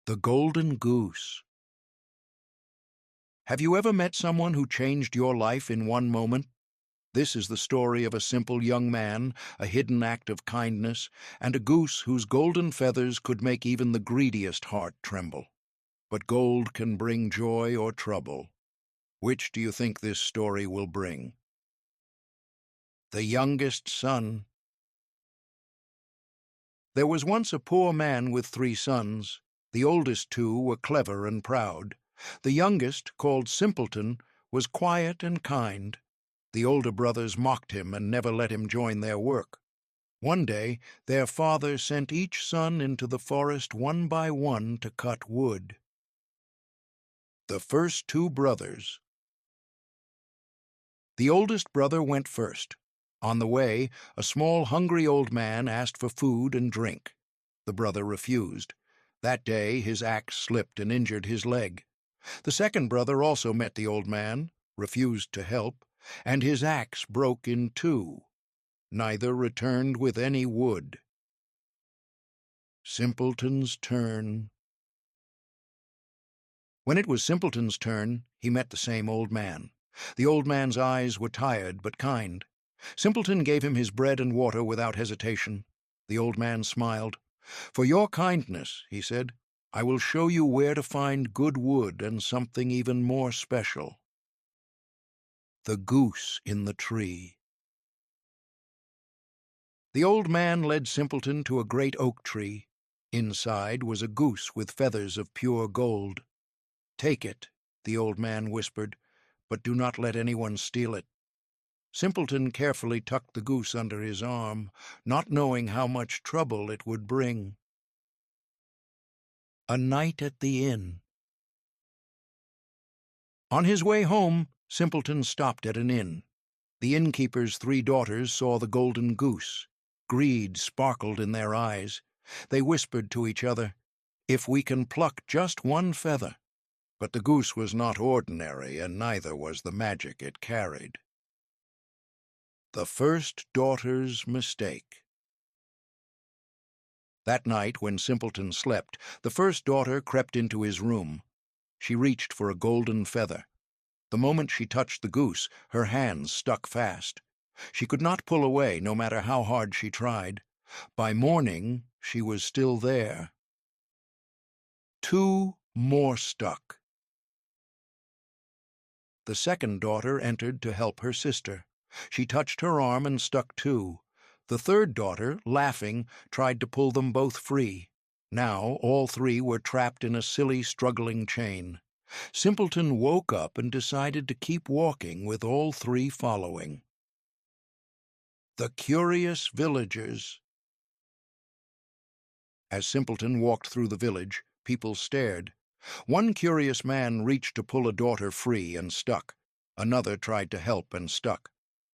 The Golden Goose. Have you ever met someone who changed your life in one moment? This is the story of a simple young man, a hidden act of kindness, and a goose whose golden feathers could make even the greediest heart tremble. But gold can bring joy or trouble. Which do you think this story will bring? The youngest son. There was once a poor man with 3 sons. The oldest 2 were clever and proud. The youngest, called Simpleton, was quiet and kind. The older brothers mocked him and never let him join their work. One day, their father sent each son into the forest one by one to cut wood. The first 2 brothers. The oldest brother went first. On the way, a small, hungry old man asked for food and drink. The brother refused. That day, his axe slipped and injured his leg. The second brother also met the old man, refused to help, and his axe broke in 2. Neither returned with any wood. Simpleton's turn. When it was Simpleton's turn, he met the same old man. The old man's eyes were tired but kind. Simpleton gave him his bread and water without hesitation. The old man smiled. "For your kindness," he said, "I will show you where to find good wood and something even more special." The goose in the tree. The old man led Simpleton to a great oak tree. Inside was a goose with feathers of pure gold. "Take it," the old man whispered, "but do not let anyone steal it." Simpleton carefully tucked the goose under his arm, not knowing how much trouble it would bring. A night at the inn. On his way home, Simpleton stopped at an inn. The innkeeper's 3 daughters saw the golden goose. Greed sparkled in their eyes. They whispered to each other, "If we can pluck just one feather." But the goose was not ordinary, and neither was the magic it carried. The first daughter's mistake. That night, when Simpleton slept, the first daughter crept into his room. She reached for a golden feather. The moment she touched the goose, her hands stuck fast. She could not pull away, no matter how hard she tried. By morning, she was still there. 2 more stuck. The second daughter entered to help her sister. She touched her arm and stuck 2. The third daughter, laughing, tried to pull them both free. Now all 3 were trapped in a silly, struggling chain. Simpleton woke up and decided to keep walking with all 3 following. The curious villagers. As Simpleton walked through the village, people stared. One curious man reached to pull a daughter free and stuck. Another tried to help and stuck.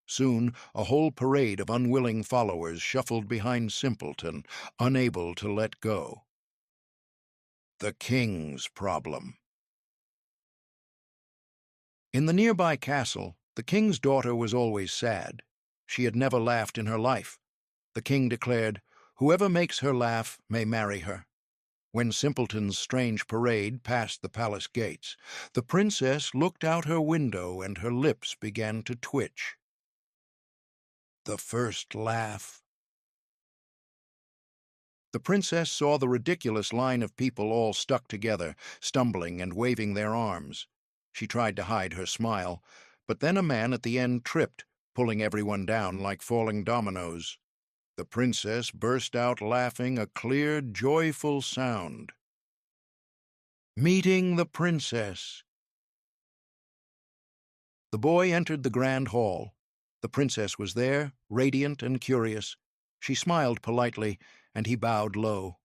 Soon, a whole parade of unwilling followers shuffled behind Simpleton, unable to let go. The king's problem. In the nearby castle, the king's daughter was always sad. She had never laughed in her life. The king declared, "Whoever makes her laugh may marry her." When Simpleton's strange parade passed the palace gates, the princess looked out her window and her lips began to twitch. The first laugh. The princess saw the ridiculous line of people all stuck together, stumbling and waving their arms. She tried to hide her smile, but then a man at the end tripped, pulling everyone down like falling dominoes. The princess burst out laughing, a clear, joyful sound. Meeting the princess. The boy entered the grand hall. The princess was there, radiant and curious. She smiled politely, and he bowed low.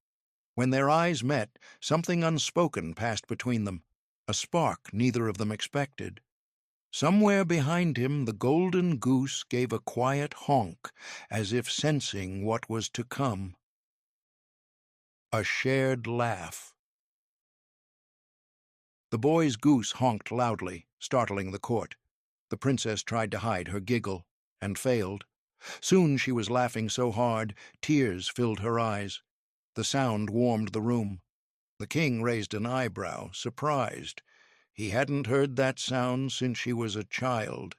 When their eyes met, something unspoken passed between them, a spark neither of them expected. Somewhere behind him, the golden goose gave a quiet honk, as if sensing what was to come. A shared laugh. The boy's goose honked loudly, startling the court. The princess tried to hide her giggle, and failed. Soon she was laughing so hard, tears filled her eyes. The sound warmed the room. The king raised an eyebrow, surprised. He hadn't heard that sound since she was a child.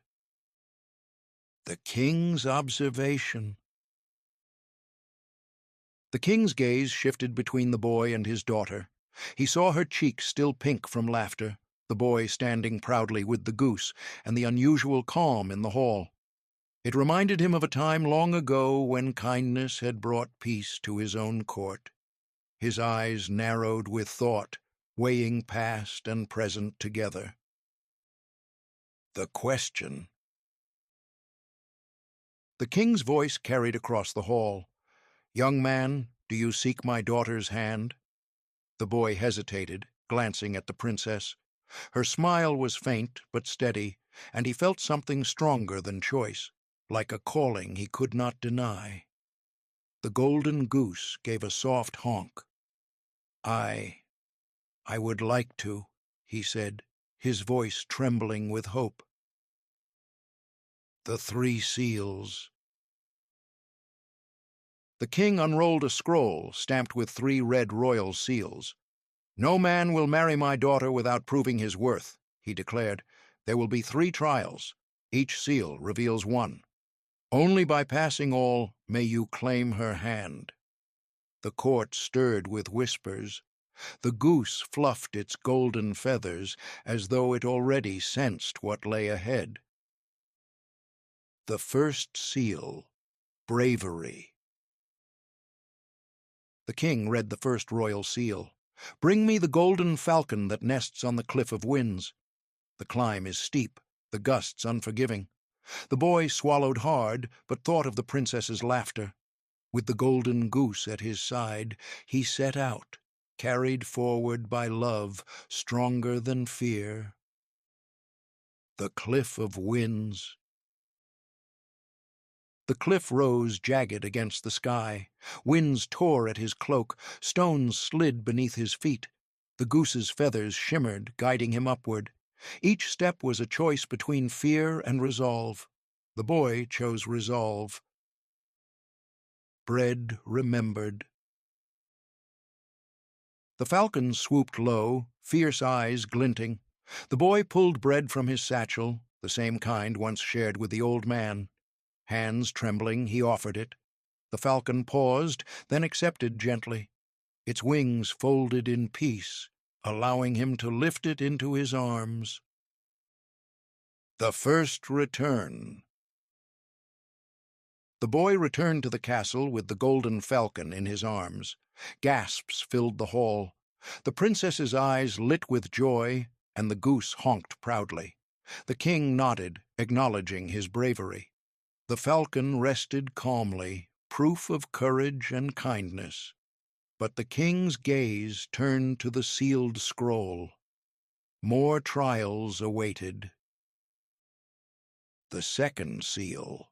The king's observation. The king's gaze shifted between the boy and his daughter. He saw her cheeks still pink from laughter, the boy standing proudly with the goose, and the unusual calm in the hall. It reminded him of a time long ago when kindness had brought peace to his own court. His eyes narrowed with thought, weighing past and present together. The question. The king's voice carried across the hall. "Young man, do you seek my daughter's hand?" The boy hesitated, glancing at the princess. Her smile was faint but steady, and he felt something stronger than choice, like a calling he could not deny. The golden goose gave a soft honk. I would like to," he said, his voice trembling with hope. The 3 seals. The king unrolled a scroll stamped with 3 red royal seals. "No man will marry my daughter without proving his worth," he declared. "There will be 3 trials. Each seal reveals one. Only by passing all may you claim her hand." The court stirred with whispers. The goose fluffed its golden feathers as though it already sensed what lay ahead. The first seal, bravery. The king read the first royal seal. "Bring me the golden falcon that nests on the cliff of winds." The climb is steep, the gusts unforgiving. The boy swallowed hard, but thought of the princess's laughter. With the golden goose at his side, he set out, carried forward by love stronger than fear. The cliff of winds. The cliff rose jagged against the sky. Winds tore at his cloak, stones slid beneath his feet. The goose's feathers shimmered, guiding him upward. Each step was a choice between fear and resolve. The boy chose resolve. Bread remembered. The falcon swooped low, fierce eyes glinting. The boy pulled bread from his satchel, the same kind once shared with the old man. Hands trembling, he offered it. The falcon paused, then accepted gently. Its wings folded in peace, allowing him to lift it into his arms. The first return. The boy returned to the castle with the golden falcon in his arms. Gasps filled the hall. The princess's eyes lit with joy, and the goose honked proudly. The king nodded, acknowledging his bravery. The falcon rested calmly, proof of courage and kindness. But the king's gaze turned to the sealed scroll. More trials awaited. The second seal.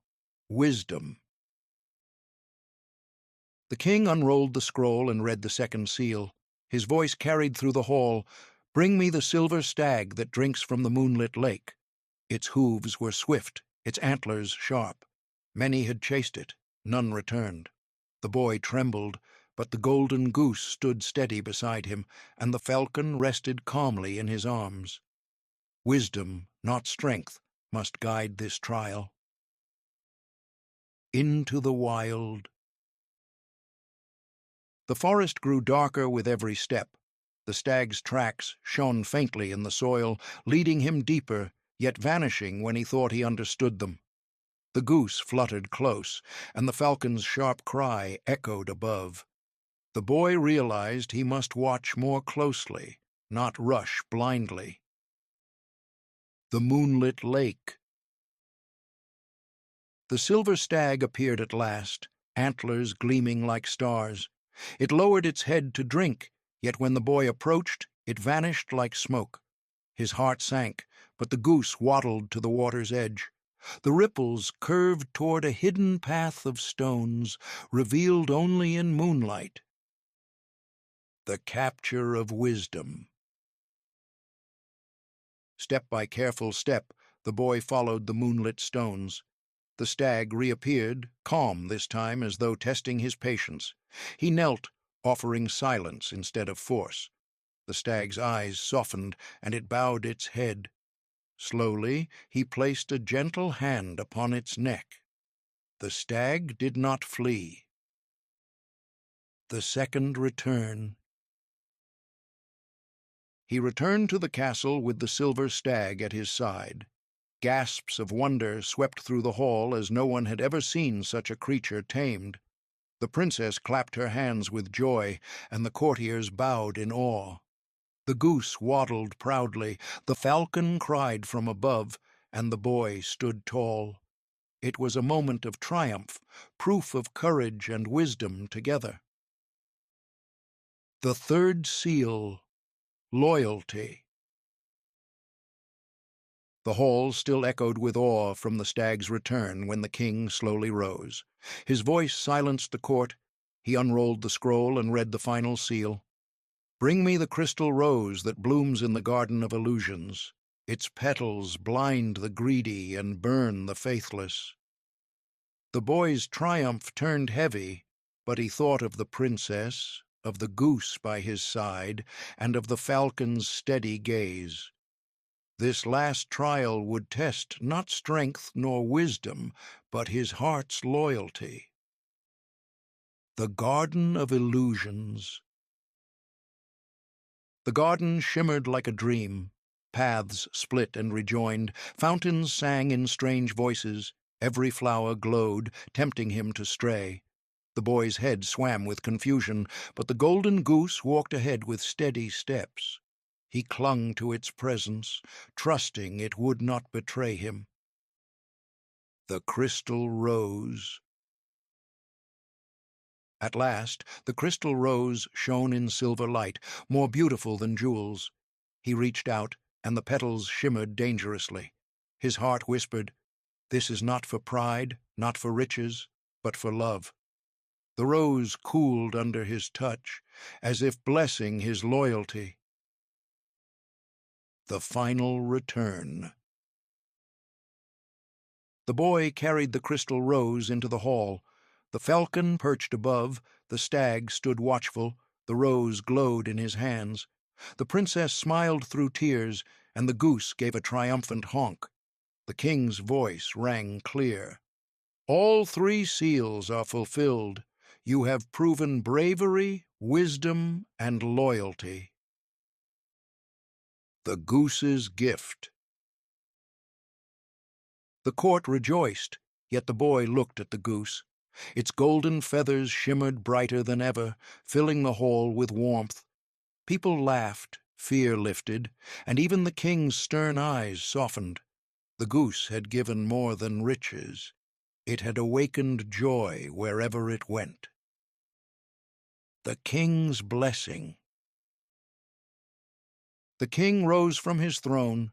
Wisdom. The king unrolled the scroll and read the second seal. His voice carried through the hall. "Bring me the silver stag that drinks from the moonlit lake." Its hooves were swift, its antlers sharp. Many had chased it, none returned. The boy trembled, but the golden goose stood steady beside him, and the falcon rested calmly in his arms. Wisdom, not strength, must guide this trial. Into the wild. The forest grew darker with every step. The stag's tracks shone faintly in the soil, leading him deeper, yet vanishing when he thought he understood them. The goose fluttered close, and the falcon's sharp cry echoed above. The boy realized he must watch more closely, not rush blindly. The moonlit lake. The silver stag appeared at last, antlers gleaming like stars. It lowered its head to drink, yet when the boy approached, it vanished like smoke. His heart sank, but the goose waddled to the water's edge. The ripples curved toward a hidden path of stones, revealed only in moonlight. The capture of wisdom. Step by careful step, the boy followed the moonlit stones. The stag reappeared, calm this time as though testing his patience. He knelt, offering silence instead of force. The stag's eyes softened, and it bowed its head. Slowly, he placed a gentle hand upon its neck. The stag did not flee. The second return. He returned to the castle with the silver stag at his side. Gasps of wonder swept through the hall as no one had ever seen such a creature tamed. The princess clapped her hands with joy, and the courtiers bowed in awe. The goose waddled proudly, the falcon cried from above, and the boy stood tall. It was a moment of triumph, proof of courage and wisdom together. The third seal, loyalty. The hall still echoed with awe from the stag's return when the king slowly rose. His voice silenced the court. He unrolled the scroll and read the final seal. "Bring me the crystal rose that blooms in the garden of illusions. Its petals blind the greedy and burn the faithless." The boy's triumph turned heavy, but he thought of the princess, of the goose by his side, and of the falcon's steady gaze. This last trial would test not strength nor wisdom, but his heart's loyalty. The Garden of Illusions. The garden shimmered like a dream. Paths split and rejoined, fountains sang in strange voices, every flower glowed, tempting him to stray. The boy's head swam with confusion, but the golden goose walked ahead with steady steps. He clung to its presence, trusting it would not betray him. The crystal rose. At last, the crystal rose shone in silver light, more beautiful than jewels. He reached out, and the petals shimmered dangerously. His heart whispered, "This is not for pride, not for riches, but for love." The rose cooled under his touch, as if blessing his loyalty. The final return. The boy carried the crystal rose into the hall. The falcon perched above, the stag stood watchful, the rose glowed in his hands. The princess smiled through tears, and the goose gave a triumphant honk. The king's voice rang clear. "All three seals are fulfilled. You have proven bravery, wisdom, and loyalty." The goose's gift. The court rejoiced, yet the boy looked at the goose. Its golden feathers shimmered brighter than ever, filling the hall with warmth. People laughed, fear lifted, and even the king's stern eyes softened. The goose had given more than riches. It had awakened joy wherever it went. The king's blessing. The king rose from his throne.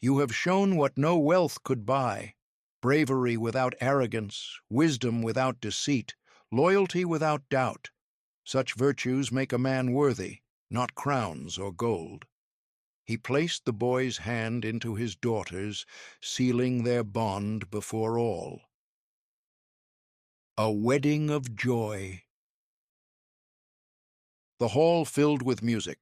"You have shown what no wealth could buy: bravery without arrogance, wisdom without deceit, loyalty without doubt. Such virtues make a man worthy, not crowns or gold." He placed the boy's hand into his daughter's, sealing their bond before all. A wedding of joy. The hall filled with music.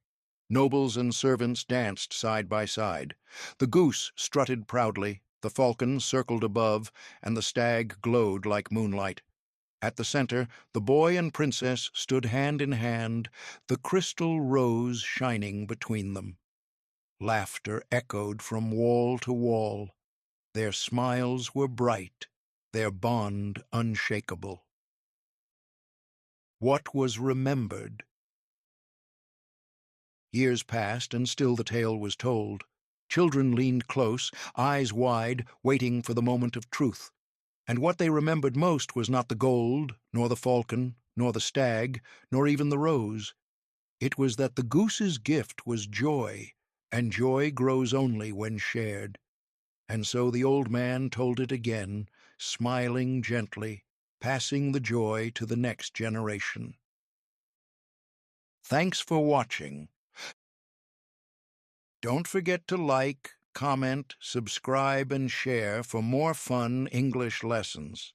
Nobles and servants danced side by side. The goose strutted proudly, the falcon circled above, and the stag glowed like moonlight. At the center, the boy and princess stood hand in hand, the crystal rose shining between them. Laughter echoed from wall to wall. Their smiles were bright, their bond unshakable. What was remembered? Years passed, and still the tale was told. Children leaned close, eyes wide, waiting for the moment of truth. And what they remembered most was not the gold, nor the falcon, nor the stag, nor even the rose. It was that the goose's gift was joy, and joy grows only when shared. And so the old man told it again, smiling gently, passing the joy to the next generation. Thanks for watching. Don't forget to like, comment, subscribe, and share for more fun English lessons.